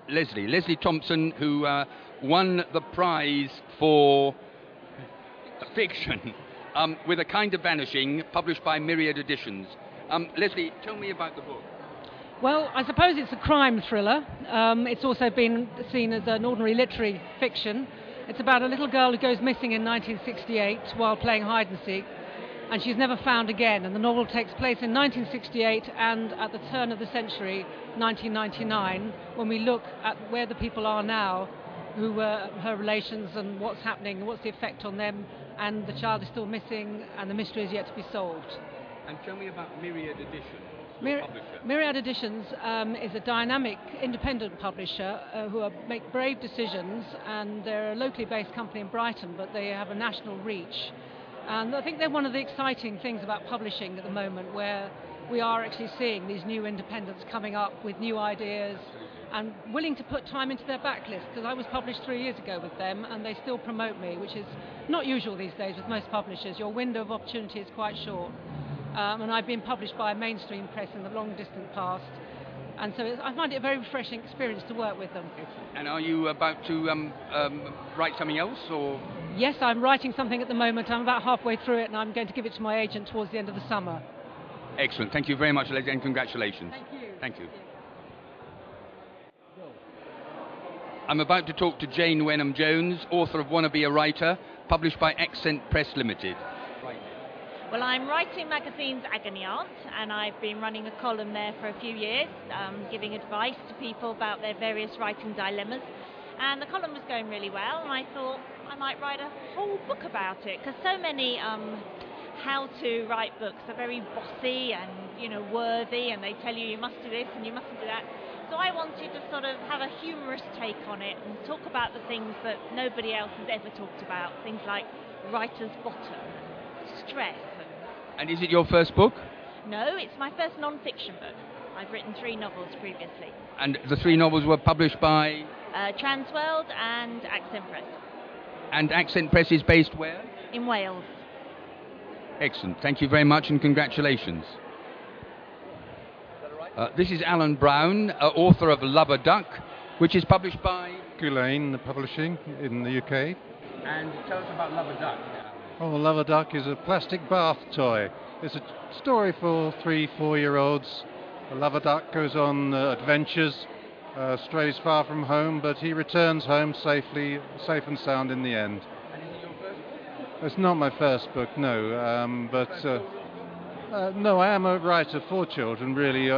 Leslie Thompson, who won the prize for fiction with A Kind of Vanishing, published by Myriad Editions. Leslie, tell me about the book. Well, I suppose it's a crime thriller. It's also been seen as an ordinary literary fiction. It's about a little girl who goes missing in 1968 while playing hide and seek, and she's never found again. And the novel takes place in 1968 and at the turn of the century, 1999, when we look at where the people are now, who were her relations and what's happening, what's the effect on them, and the child is still missing and the mystery is yet to be solved. And tell me about Myriad Editions. Myriad Editions is a dynamic, independent publisher who make brave decisions, and they're a locally based company in Brighton, but they have a national reach. And I think they're one of the exciting things about publishing at the moment, where we are actually seeing these new independents coming up with new ideas and willing to put time into their backlist, because I was published 3 years ago with them and they still promote me, which is not usual these days with most publishers. Your window of opportunity is quite short. And I've been published by a mainstream press in the long distant past, and so I find it a very refreshing experience to work with them. And are you about to write something else, or? Yes, I'm writing something at the moment. I'm about halfway through it, and I'm going to give it to my agent towards the end of the summer. Excellent. Thank you very much, Leslie, and congratulations. Thank you. Thank you. I'm about to talk to Jane Wenham-Jones, author of Wanna Be a Writer, published by Accent Press Limited. Well, I'm writing magazines Agony Aunt, and I've been running a column there for a few years, giving advice to people about their various writing dilemmas. And the column was going really well, and I thought I might write a whole book about it, because so many how-to write books are very bossy and, worthy, and they tell you you must do this and you mustn't do that. So I wanted to sort of have a humorous take on it and talk about the things that nobody else has ever talked about, things like writer's bottom, stress. And is it your first book? No, it's my first non-fiction book. I've written 3 novels previously. And the 3 novels were published by? Transworld and Accent Press. And Accent Press is based where? In Wales. Excellent. Thank you very much and congratulations. This is Alan Brown, author of Lover Duck, which is published by? Gulain Publishing in the UK. And tell us about Lover Duck. Oh, Lover Duck is a plastic bath toy. It's a story for 3-4-year-olds. The Lover Duck goes on adventures, strays far from home, but he returns home safe and sound in the end. And is it your first book? It's not my first book, no. No, I am a writer for children, really,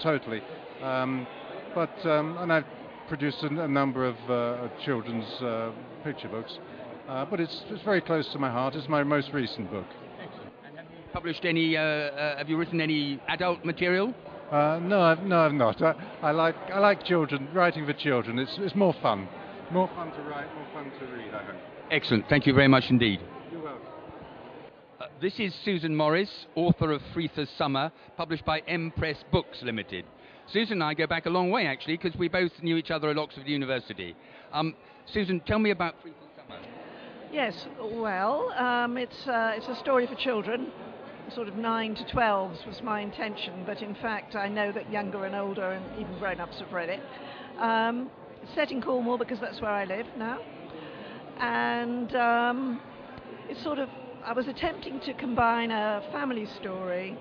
totally. And I've produced a number of children's picture books. But it's very close to my heart. It's my most recent book. Excellent. And have you published any? Have you written any adult material? No, I've not. I like children. Writing for children. It's more fun. More fun to write. More fun to read, I hope. Excellent. Thank you very much indeed. You're welcome. This is Susan Morris, author of Freetha's Summer, published by M Press Books Limited. Susan and I go back a long way, actually, because we both knew each other at Oxford University. Susan, tell me about Freetha's Summer. Yes, well, it's a story for children, sort of 9 to 12s was my intention, but in fact I know that younger and older and even grown-ups have read it. It's set in Cornwall because that's where I live now, and it's sort of, I was attempting to combine a family story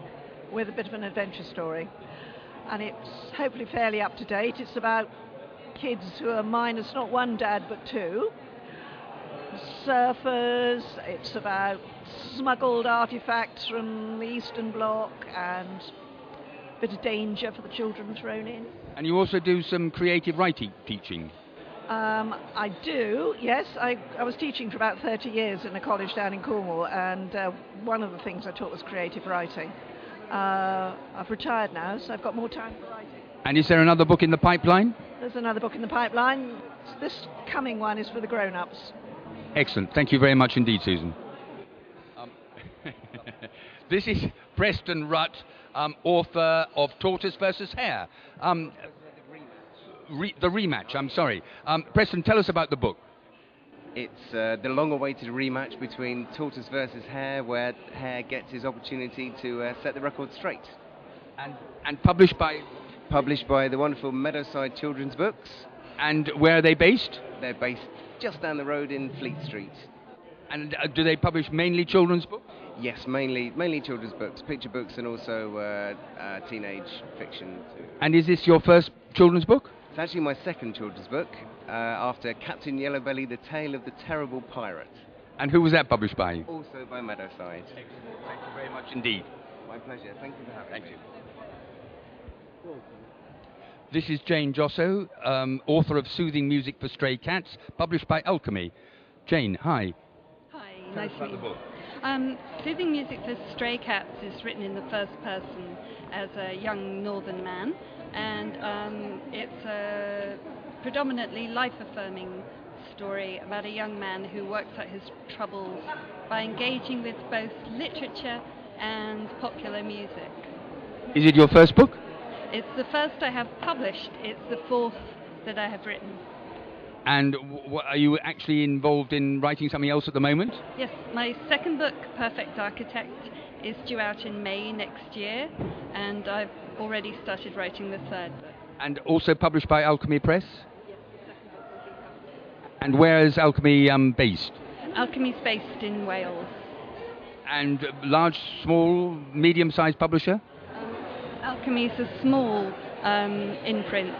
with a bit of an adventure story, and it's hopefully fairly up to date. It's about kids who are minus not 1 dad but 2. Surfers, it's about smuggled artifacts from the Eastern Bloc and a bit of danger for the children thrown in. And you also do some creative writing teaching? I do, yes. I was teaching for about 30 years in a college down in Cornwall, and one of the things I taught was creative writing. I've retired now, so I've got more time for writing. And is there another book in the pipeline? There's another book in the pipeline. This coming one is for the grown-ups. Excellent. Thank you very much indeed, Susan. This is Preston Rutt, author of Tortoise versus Hare. The rematch, I'm sorry. Preston, tell us about the book. It's the long-awaited rematch between Tortoise versus Hare, where Hare gets his opportunity to set the record straight. And published by? published by the wonderful Meadowside Children's Books. And where are they based? They're based just down the road in Fleet Street. And do they publish mainly children's books? Yes, mainly children's books, picture books, and also teenage fiction too. And is this your first children's book? It's actually my second children's book, after Captain Yellowbelly, The Tale of the Terrible Pirate. And who was that published by? Also by Meadowside. Excellent. Thank you very much indeed. My pleasure. Thank you for having me. This is Jane Josso, author of Soothing Music for Stray Cats, published by Alchemy. Jane, hi. Hi, Tell nice us to about meet the you. book. Soothing Music for Stray Cats is written in the first person as a young northern man, and it's a predominantly life-affirming story about a young man who works out his troubles by engaging with both literature and popular music. Is it your first book? It's the first I have published. It's the fourth that I have written. And are you actually involved in writing something else at the moment? Yes, my second book, Perfect Architect, is due out in May next year, and I've already started writing the third book. And also published by Alchemy Press? Yes, the second book will be published. And where is Alchemy based? Alchemy's based in Wales. And large, small, medium-sized publisher? Alchemy is a small imprint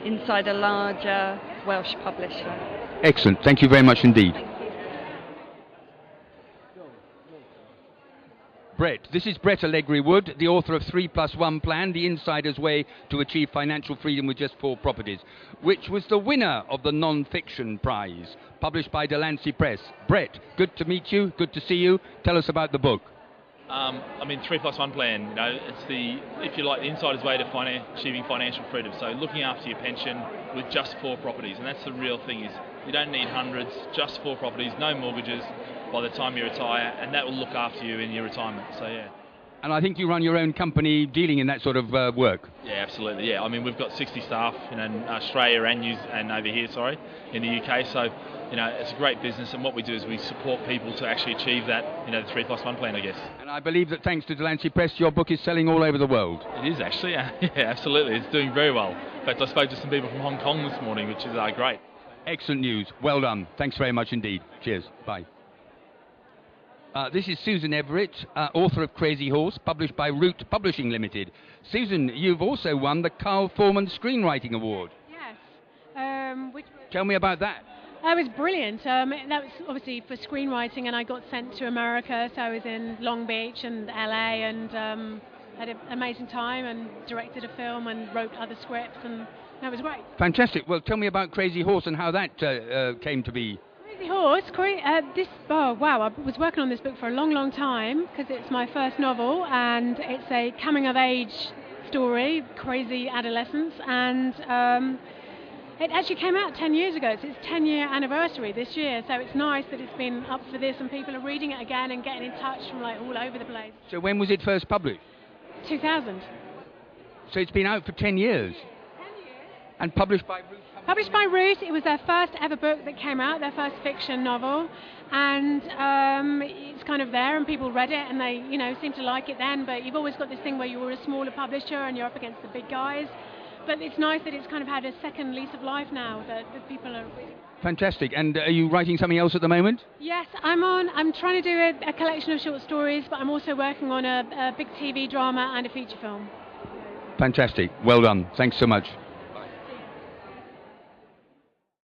inside a larger Welsh publisher. Excellent. Thank you very much indeed. Brett. This is Brett Allegri-Wood, the author of 3+1 Plan, The Insider's Way to Achieve Financial Freedom with Just 4 Properties, which was the winner of the Non-Fiction Prize, published by Delancey Press. Brett, good to meet you, good to see you. Tell us about the book. 3+1 Plan, you know, it's the, if you like, the insider's way to achieving financial freedom. So looking after your pension with just 4 properties, and that's the real thing, is you don't need hundreds, just 4 properties, no mortgages by the time you retire, and that will look after you in your retirement. So yeah. And I think you run your own company dealing in that sort of work. Yeah, absolutely. Yeah, I mean, we've got 60 staff, you know, in Australia and over here, in the UK. So, you know, it's a great business, and what we do is we support people to actually achieve that, you know, the 3+1 Plan, I guess. And I believe that thanks to Delancey Press, your book is selling all over the world. It is actually, yeah, absolutely. It's doing very well. In fact, I spoke to some people from Hong Kong this morning, which is great. Excellent news. Well done. Thanks very much indeed. Cheers. Bye. This is Susan Everett, author of Crazy Horse, published by Root Publishing Limited. Susan, you've also won the Carl Foreman Screenwriting Award. Yes. Tell me about that. That was brilliant. That was obviously for screenwriting, and I got sent to America, so I was in Long Beach and LA, and had an amazing time, and directed a film and wrote other scripts, and that was great. Fantastic. Well, tell me about Crazy Horse and how that came to be. Crazy Horse, I was working on this book for a long, long time, because it's my first novel, and it's a coming-of-age story, crazy adolescence, and it actually came out 10 years ago. It's its 10-year anniversary this year, so it's nice that it's been up for this and people are reading it again and getting in touch from like all over the place. So when was it first published? 2000. So it's been out for 10 years? 10 years. And published by Root? Published by Root. It was their first ever book that came out, their first fiction novel, and it's kind of there and people read it and they, you know, seem to like it then, but you've always got this thing where you're a smaller publisher and you're up against the big guys. But it's nice that it's kind of had a second lease of life now, that people are reading. Fantastic. And are you writing something else at the moment? Yes, I'm trying to do a collection of short stories, but I'm also working on a big TV drama and a feature film. Fantastic. Well done. Thanks so much.